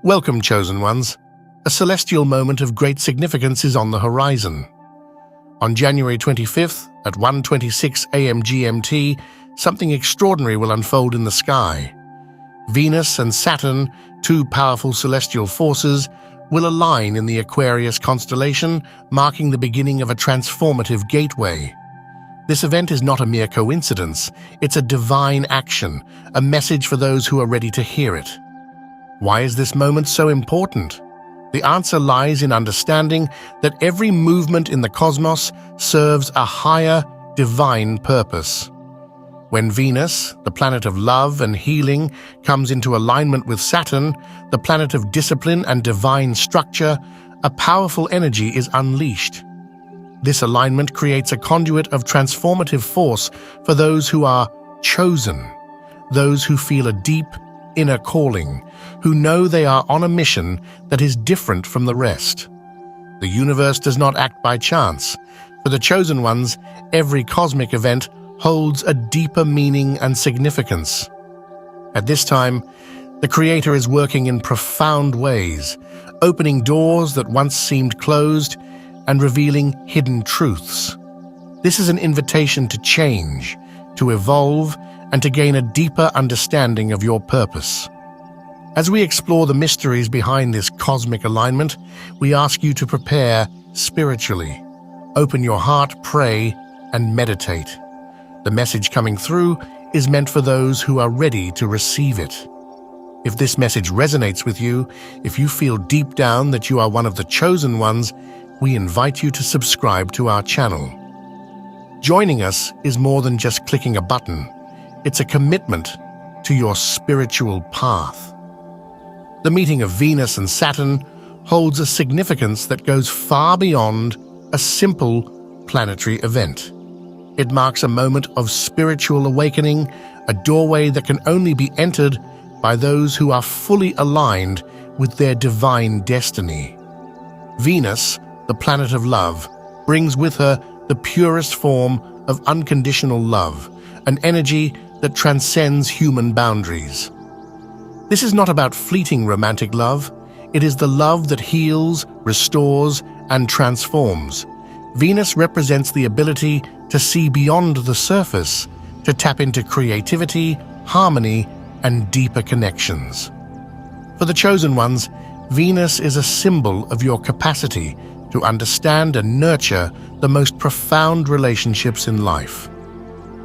Welcome, chosen ones. A celestial moment of great significance is on the horizon. On January 25th at 1:26 a.m. GMT, something extraordinary will unfold in the sky. Venus and Saturn, two powerful celestial forces, will align in the Aquarius constellation, marking the beginning of a transformative gateway. This event is not a mere coincidence, it's a divine action, a message for those who are ready to hear it. Why is this moment so important? The answer lies in understanding that every movement in the cosmos serves a higher, divine purpose. When Venus, the planet of love and healing, comes into alignment with Saturn, the planet of discipline and divine structure, a powerful energy is unleashed. This alignment creates a conduit of transformative force for those who are chosen, those who feel a deep, inner calling, who know they are on a mission that is different from the rest. The universe does not act by chance. For the chosen ones, every cosmic event holds a deeper meaning and significance. At this time, the Creator is working in profound ways, opening doors that once seemed closed and revealing hidden truths. This is an invitation to change, to evolve, and to gain a deeper understanding of your purpose. As we explore the mysteries behind this cosmic alignment, we ask you to prepare spiritually. Open your heart, pray, and meditate. The message coming through is meant for those who are ready to receive it. If this message resonates with you, if you feel deep down that you are one of the chosen ones, we invite you to subscribe to our channel. Joining us is more than just clicking a button. It's a commitment to your spiritual path. The meeting of Venus and Saturn holds a significance that goes far beyond a simple planetary event. It marks a moment of spiritual awakening, a doorway that can only be entered by those who are fully aligned with their divine destiny. Venus, the planet of love, brings with her the purest form of unconditional love, an energy that transcends human boundaries. This is not about fleeting romantic love. It is the love that heals, restores, and transforms. Venus represents the ability to see beyond the surface, to tap into creativity, harmony, and deeper connections. For the chosen ones, Venus is a symbol of your capacity to understand and nurture the most profound relationships in life.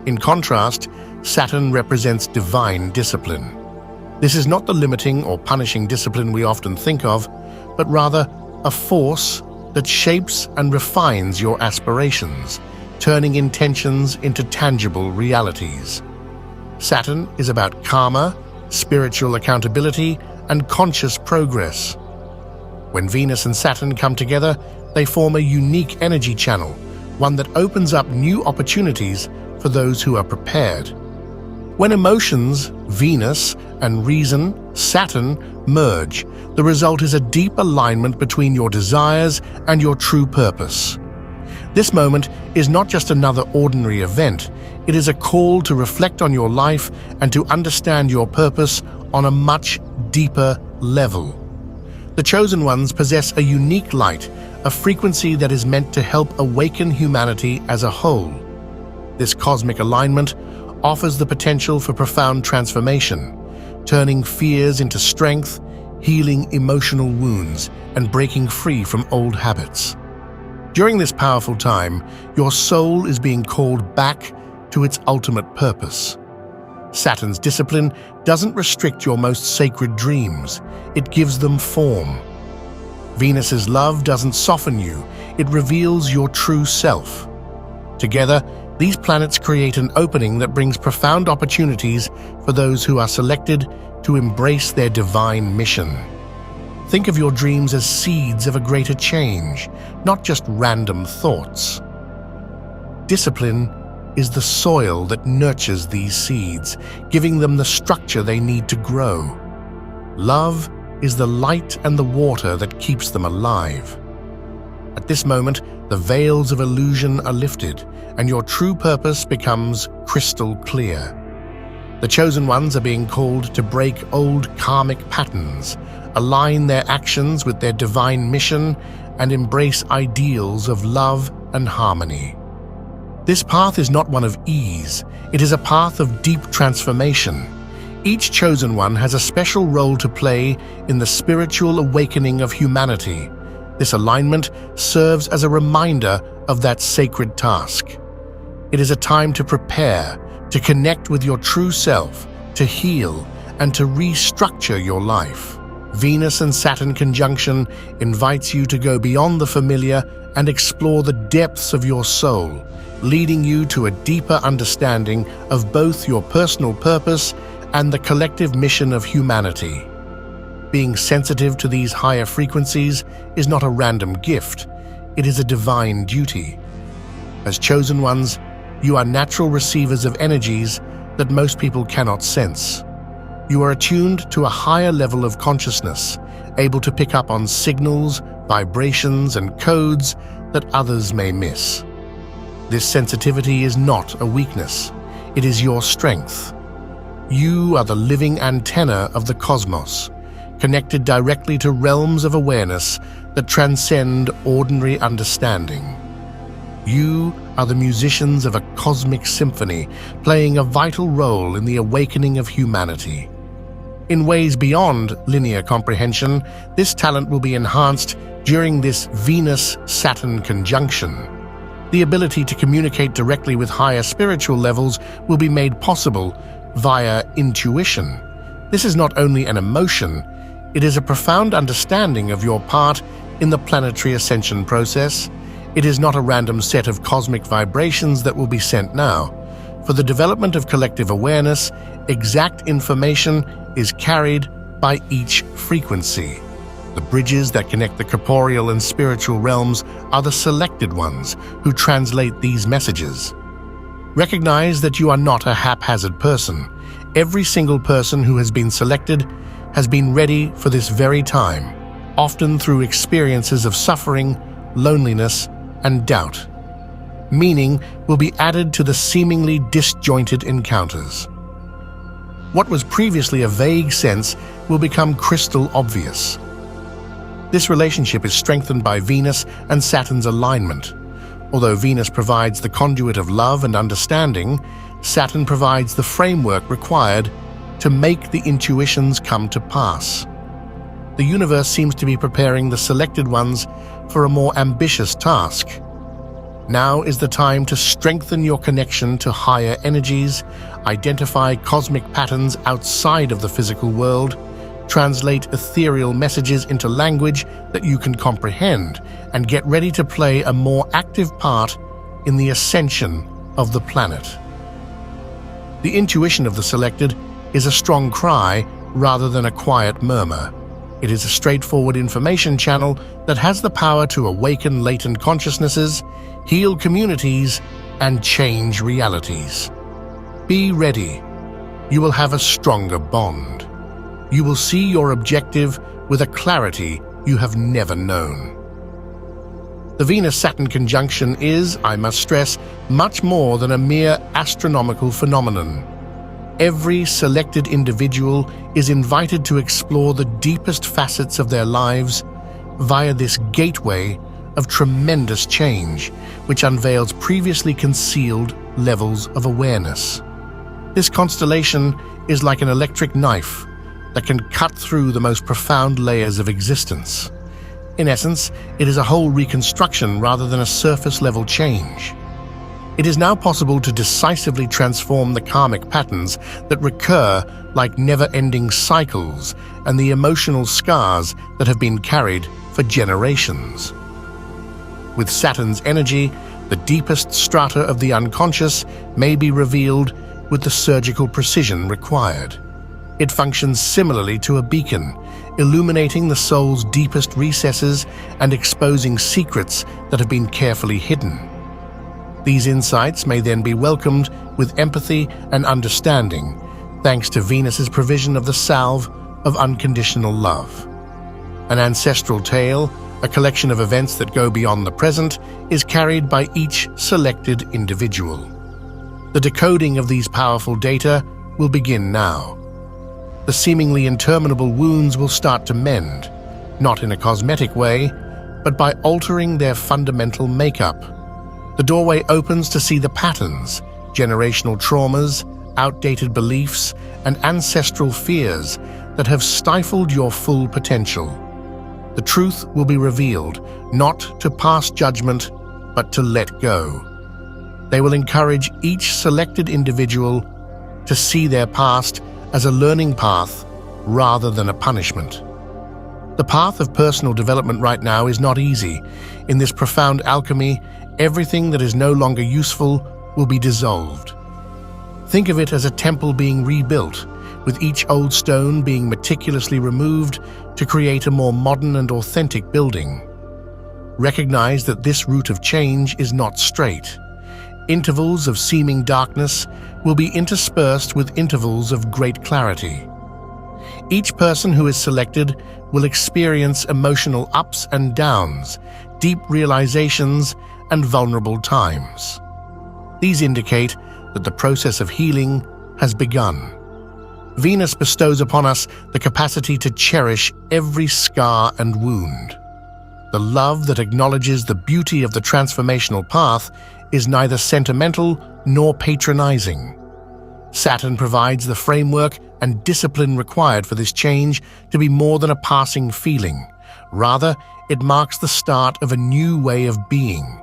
In contrast, Saturn represents divine discipline. This is not the limiting or punishing discipline we often think of, but rather a force that shapes and refines your aspirations, turning intentions into tangible realities. Saturn is about karma, spiritual accountability, and conscious progress. When Venus and Saturn come together, they form a unique energy channel, one that opens up new opportunities for those who are prepared. When emotions, Venus, and reason, Saturn, merge, the result is a deep alignment between your desires and your true purpose. This moment is not just another ordinary event, it is a call to reflect on your life and to understand your purpose on a much deeper level. The chosen ones possess a unique light, a frequency that is meant to help awaken humanity as a whole. This cosmic alignment offers the potential for profound transformation, turning fears into strength, healing emotional wounds, and breaking free from old habits. During this powerful time, your soul is being called back to its ultimate purpose. Saturn's discipline doesn't restrict your most sacred dreams, it gives them form. Venus's love doesn't soften you, it reveals your true self. Together, these planets create an opening that brings profound opportunities for those who are selected to embrace their divine mission. Think of your dreams as seeds of a greater change, not just random thoughts. Discipline is the soil that nurtures these seeds, giving them the structure they need to grow. Love is the light and the water that keeps them alive. At this moment, the veils of illusion are lifted, and your true purpose becomes crystal clear. The chosen ones are being called to break old karmic patterns, align their actions with their divine mission, and embrace ideals of love and harmony. This path is not one of ease, it is a path of deep transformation. Each chosen one has a special role to play in the spiritual awakening of humanity. This alignment serves as a reminder of that sacred task. It is a time to prepare, to connect with your true self, to heal, and to restructure your life. Venus and Saturn conjunction invites you to go beyond the familiar and explore the depths of your soul, leading you to a deeper understanding of both your personal purpose and the collective mission of humanity. Being sensitive to these higher frequencies is not a random gift, it is a divine duty. As chosen ones, you are natural receivers of energies that most people cannot sense. You are attuned to a higher level of consciousness, able to pick up on signals, vibrations, and codes that others may miss. This sensitivity is not a weakness, it is your strength. You are the living antenna of the cosmos, connected directly to realms of awareness that transcend ordinary understanding. You are the musicians of a cosmic symphony, playing a vital role in the awakening of humanity. In ways beyond linear comprehension, this talent will be enhanced during this Venus-Saturn conjunction. The ability to communicate directly with higher spiritual levels will be made possible via intuition. This is not only an emotion, it is a profound understanding of your part in the planetary ascension process. It is not a random set of cosmic vibrations that will be sent now. For the development of collective awareness, exact information is carried by each frequency. The bridges that connect the corporeal and spiritual realms are the selected ones who translate these messages. Recognize that you are not a haphazard person. Every single person who has been selected has been ready for this very time, often through experiences of suffering, loneliness, and doubt. Meaning will be added to the seemingly disjointed encounters. What was previously a vague sense will become crystal obvious. This relationship is strengthened by Venus and Saturn's alignment. Although Venus provides the conduit of love and understanding, Saturn provides the framework required to make the intuitions come to pass. The universe seems to be preparing the selected ones for a more ambitious task. Now is the time to strengthen your connection to higher energies, identify cosmic patterns outside of the physical world, translate ethereal messages into language that you can comprehend, and get ready to play a more active part in the ascension of the planet. The intuition of the selected is a strong cry rather than a quiet murmur. It is a straightforward information channel that has the power to awaken latent consciousnesses, heal communities, and change realities. Be ready. You will have a stronger bond. You will see your objective with a clarity you have never known. The Venus-Saturn conjunction is, I must stress, much more than a mere astronomical phenomenon. Every selected individual is invited to explore the deepest facets of their lives via this gateway of tremendous change, which unveils previously concealed levels of awareness. This constellation is like an electric knife that can cut through the most profound layers of existence. In essence, it is a whole reconstruction rather than a surface-level change. It is now possible to decisively transform the karmic patterns that recur like never-ending cycles and the emotional scars that have been carried for generations. With Saturn's energy, the deepest strata of the unconscious may be revealed with the surgical precision required. It functions similarly to a beacon, illuminating the soul's deepest recesses and exposing secrets that have been carefully hidden. These insights may then be welcomed with empathy and understanding, thanks to Venus's provision of the salve of unconditional love. An ancestral tale, a collection of events that go beyond the present, is carried by each selected individual. The decoding of these powerful data will begin now. The seemingly interminable wounds will start to mend, not in a cosmetic way, but by altering their fundamental makeup. The doorway opens to see the patterns, generational traumas, outdated beliefs, and ancestral fears that have stifled your full potential. The truth will be revealed, not to pass judgment, but to let go. They will encourage each selected individual to see their past as a learning path rather than a punishment. The path of personal development right now is not easy. In this profound alchemy, everything that is no longer useful will be dissolved. Think of it as a temple being rebuilt, with each old stone being meticulously removed to create a more modern and authentic building. Recognize that this route of change is not straight. Intervals of seeming darkness will be interspersed with intervals of great clarity. Each person who is selected will experience emotional ups and downs, deep realizations, and vulnerable times. These indicate that the process of healing has begun. Venus bestows upon us the capacity to cherish every scar and wound. The love that acknowledges the beauty of the transformational path is neither sentimental nor patronizing. Saturn provides the framework and discipline required for this change to be more than a passing feeling. Rather, it marks the start of a new way of being.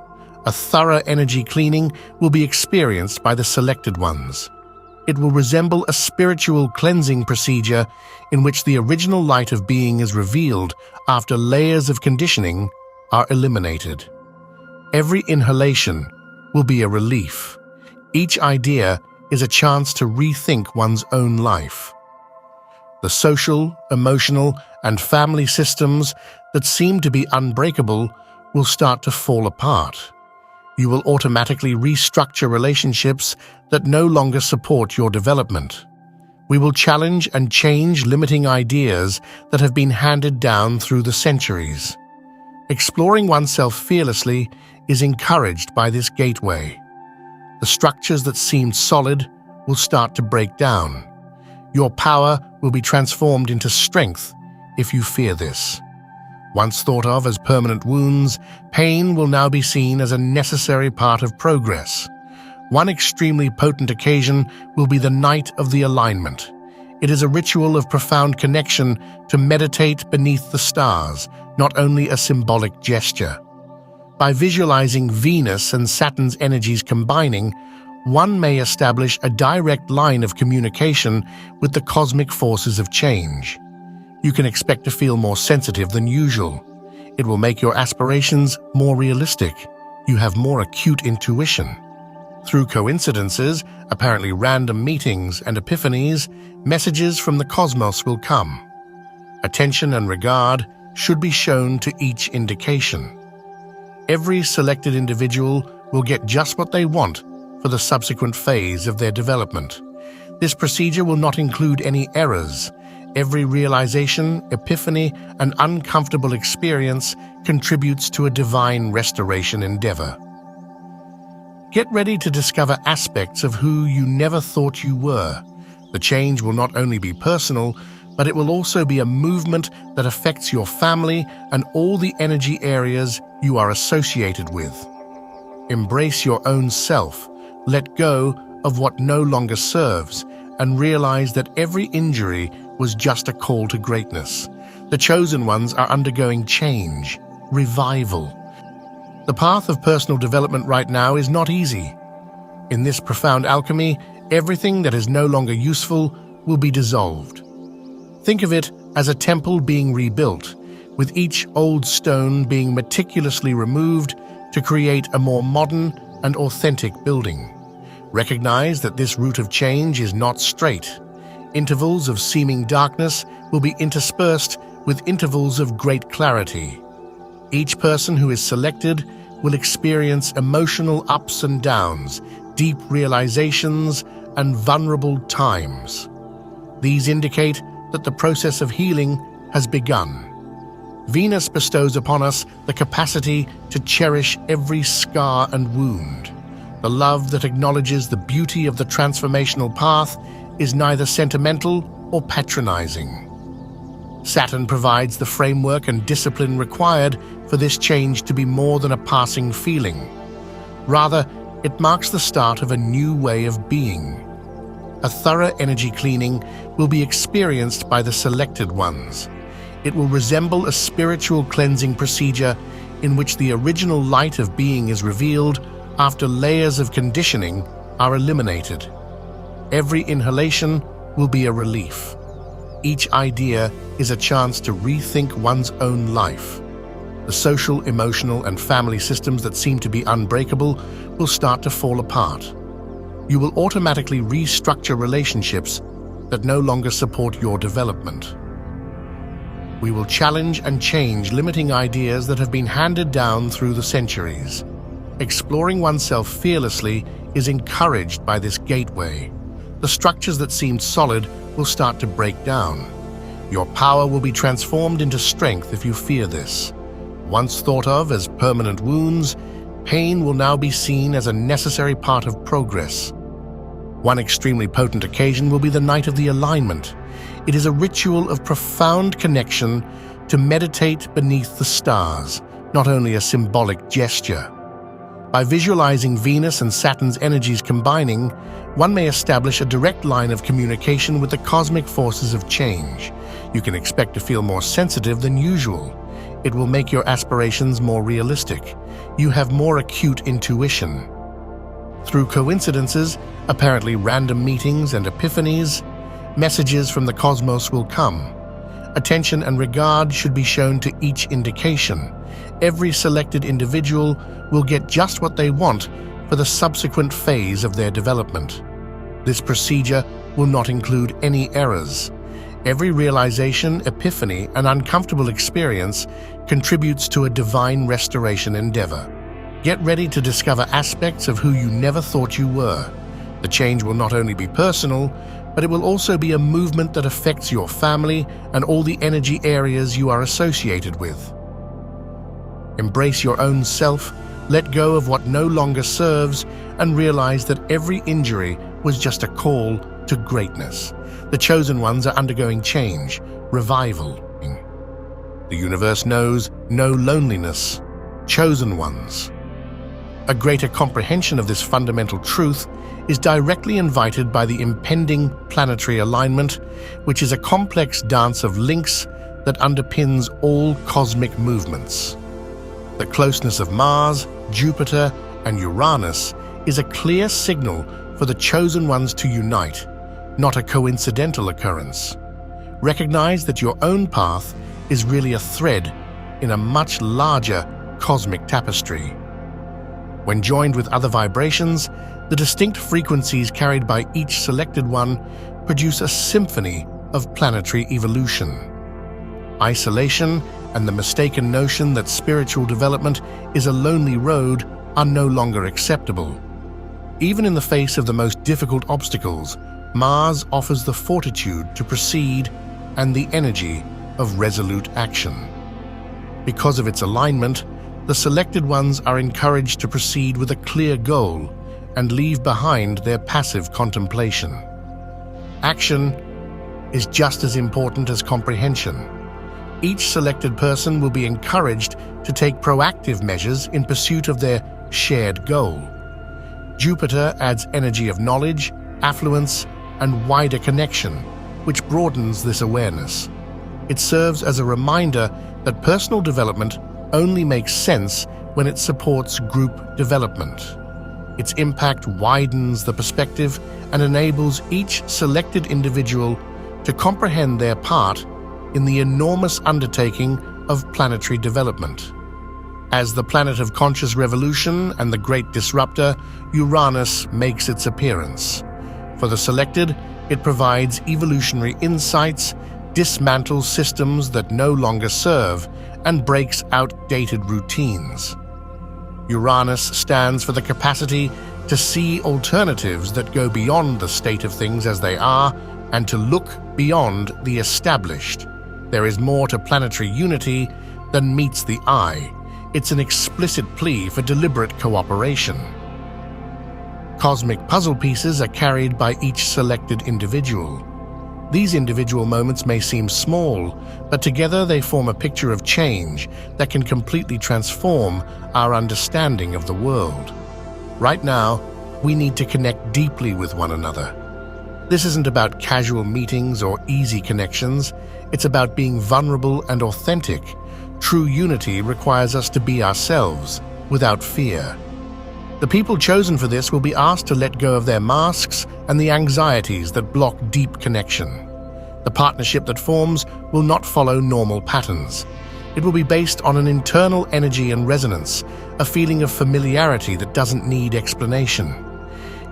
A thorough energy cleaning will be experienced by the selected ones. It will resemble a spiritual cleansing procedure in which the original light of being is revealed after layers of conditioning are eliminated. Every inhalation will be a relief. Each idea is a chance to rethink one's own life. The social, emotional, and family systems that seem to be unbreakable will start to fall apart. You will automatically restructure relationships that no longer support your development. We will challenge and change limiting ideas that have been handed down through the centuries. Exploring oneself fearlessly is encouraged by this gateway. The structures that seemed solid will start to break down. Your power will be transformed into strength if you fear this. Once thought of as permanent wounds, pain will now be seen as a necessary part of progress. One extremely potent occasion will be the night of the alignment. It is a ritual of profound connection to meditate beneath the stars, not only a symbolic gesture. By visualizing Venus and Saturn's energies combining, one may establish a direct line of communication with the cosmic forces of change. You can expect to feel more sensitive than usual. It will make your aspirations more realistic. You have more acute intuition. Through coincidences, apparently random meetings and epiphanies, messages from the cosmos will come. Attention and regard should be shown to each indication. Every selected individual will get just what they want for the subsequent phase of their development. This procedure will not include any errors. Every realization, epiphany, and uncomfortable experience contributes to a divine restoration endeavor. Get ready to discover aspects of who you never thought you were. The change will not only be personal, but it will also be a movement that affects your family and all the energy areas you are associated with. Embrace your own self, let go of what no longer serves, and realize that every injury was just a call to greatness. The chosen ones are undergoing change, revival. The path of personal development right now is not easy. In this profound alchemy, everything that is no longer useful will be dissolved. Think of it as a temple being rebuilt, with each old stone being meticulously removed to create a more modern and authentic building. Recognize that this route of change is not straight. Intervals of seeming darkness will be interspersed with intervals of great clarity. Each person who is selected will experience emotional ups and downs, deep realizations, and vulnerable times. These indicate that the process of healing has begun. Venus bestows upon us the capacity to cherish every scar and wound. The love that acknowledges the beauty of the transformational path is neither sentimental or patronizing. Saturn provides the framework and discipline required for this change to be more than a passing feeling. Rather, it marks the start of a new way of being. A thorough energy cleaning will be experienced by the selected ones. It will resemble a spiritual cleansing procedure in which the original light of being is revealed after layers of conditioning are eliminated. Every inhalation will be a relief. Each idea is a chance to rethink one's own life. The social, emotional, and family systems that seem to be unbreakable will start to fall apart. You will automatically restructure relationships that no longer support your development. We will challenge and change limiting ideas that have been handed down through the centuries. Exploring oneself fearlessly is encouraged by this gateway. The structures that seemed solid will start to break down. Your power will be transformed into strength if you fear this. Once thought of as permanent wounds, pain will now be seen as a necessary part of progress. One extremely potent occasion will be the night of the alignment. It is a ritual of profound connection to meditate beneath the stars, not only a symbolic gesture. By visualizing Venus and Saturn's energies combining, one may establish a direct line of communication with the cosmic forces of change. You can expect to feel more sensitive than usual. It will make your aspirations more realistic. You have more acute intuition. Through coincidences, apparently random meetings and epiphanies, messages from the cosmos will come. Attention and regard should be shown to each indication. Every selected individual will get just what they want for the subsequent phase of their development. This procedure will not include any errors. Every realization, epiphany, and uncomfortable experience contributes to a divine restoration endeavor. Get ready to discover aspects of who you never thought you were. The change will not only be personal, but it will also be a movement that affects your family and all the energy areas you are associated with. Embrace your own self, let go of what no longer serves, and realize that every injury was just a call to greatness. The chosen ones are undergoing change, revival. The universe knows no loneliness. Chosen ones. A greater comprehension of this fundamental truth is directly invited by the impending planetary alignment, which is a complex dance of links that underpins all cosmic movements. The closeness of Mars, Jupiter, and Uranus is a clear signal for the chosen ones to unite, not a coincidental occurrence. Recognize that your own path is really a thread in a much larger cosmic tapestry. When joined with other vibrations, the distinct frequencies carried by each selected one produce a symphony of planetary evolution. Isolation and the mistaken notion that spiritual development is a lonely road are no longer acceptable. Even in the face of the most difficult obstacles, Mars offers the fortitude to proceed and the energy of resolute action. Because of its alignment, the selected ones are encouraged to proceed with a clear goal and leave behind their passive contemplation. Action is just as important as comprehension. Each selected person will be encouraged to take proactive measures in pursuit of their shared goal. Jupiter adds energy of knowledge, affluence, and wider connection, which broadens this awareness. It serves as a reminder that personal development only makes sense when it supports group development. Its impact widens the perspective and enables each selected individual to comprehend their part in the enormous undertaking of planetary development. As the planet of conscious revolution and the great disruptor, Uranus makes its appearance. For the selected, it provides evolutionary insights, dismantles systems that no longer serve, and breaks outdated routines. Uranus stands for the capacity to see alternatives that go beyond the state of things as they are and to look beyond the established. There is more to planetary unity than meets the eye. It's an explicit plea for deliberate cooperation. Cosmic puzzle pieces are carried by each selected individual. These individual moments may seem small, but together they form a picture of change that can completely transform our understanding of the world. Right now, we need to connect deeply with one another. This isn't about casual meetings or easy connections. It's about being vulnerable and authentic. True unity requires us to be ourselves, without fear. The people chosen for this will be asked to let go of their masks and the anxieties that block deep connection. The partnership that forms will not follow normal patterns. It will be based on an internal energy and resonance, a feeling of familiarity that doesn't need explanation.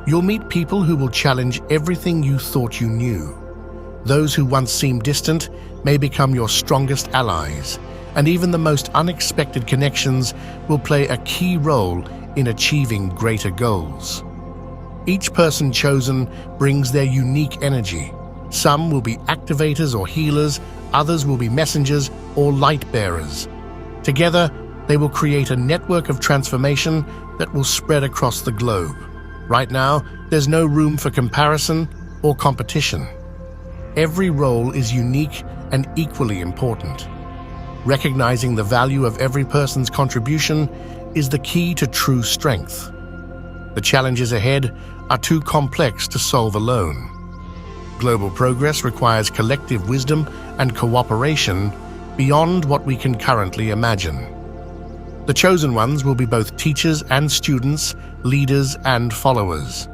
You'll meet people who will challenge everything you thought you knew. Those who once seemed distant may become your strongest allies, and even the most unexpected connections will play a key role in achieving greater goals. Each person chosen brings their unique energy. Some will be activators or healers, others will be messengers or light bearers. Together, they will create a network of transformation that will spread across the globe. Right now, there's no room for comparison or competition. Every role is unique and equally important. Recognizing the value of every person's contribution is the key to true strength. The challenges ahead are too complex to solve alone. Global progress requires collective wisdom and cooperation beyond what we can currently imagine. The chosen ones will be both teachers and students, leaders and followers.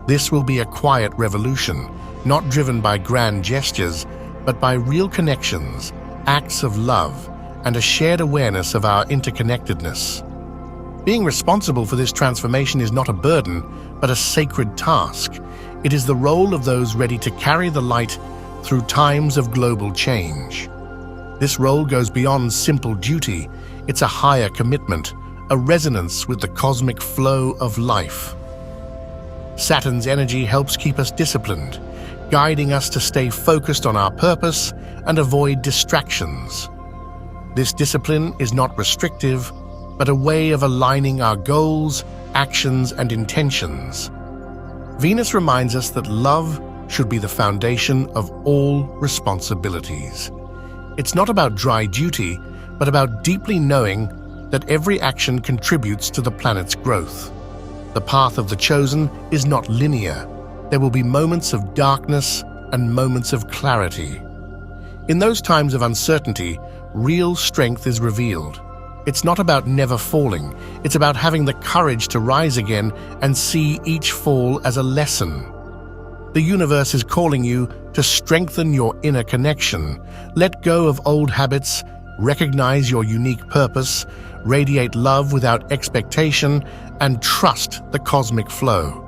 This will be a quiet revolution, not driven by grand gestures, but by real connections, acts of love, and a shared awareness of our interconnectedness. Being responsible for this transformation is not a burden, but a sacred task. It is the role of those ready to carry the light through times of global change. This role goes beyond simple duty. It's a higher commitment, a resonance with the cosmic flow of life. Saturn's energy helps keep us disciplined, guiding us to stay focused on our purpose and avoid distractions. This discipline is not restrictive, but a way of aligning our goals, actions, and intentions. Venus reminds us that love should be the foundation of all responsibilities. It's not about dry duty, but about deeply knowing that every action contributes to the planet's growth. The path of the chosen is not linear. There will be moments of darkness and moments of clarity. In those times of uncertainty, real strength is revealed. It's not about never falling. It's about having the courage to rise again and see each fall as a lesson. The universe is calling you to strengthen your inner connection. Let go of old habits, recognize your unique purpose, radiate love without expectation, and trust the cosmic flow.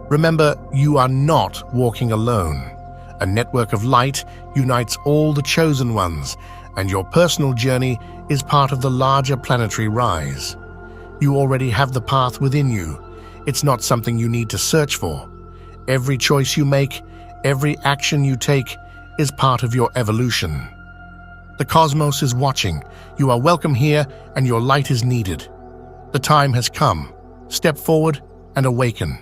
Remember, you are not walking alone. A network of light unites all the chosen ones, and your personal journey is part of the larger planetary rise. You already have the path within you. It's not something you need to search for. Every choice you make, every action you take, is part of your evolution. The cosmos is watching. You are welcome here, and your light is needed. The time has come. Step forward and awaken.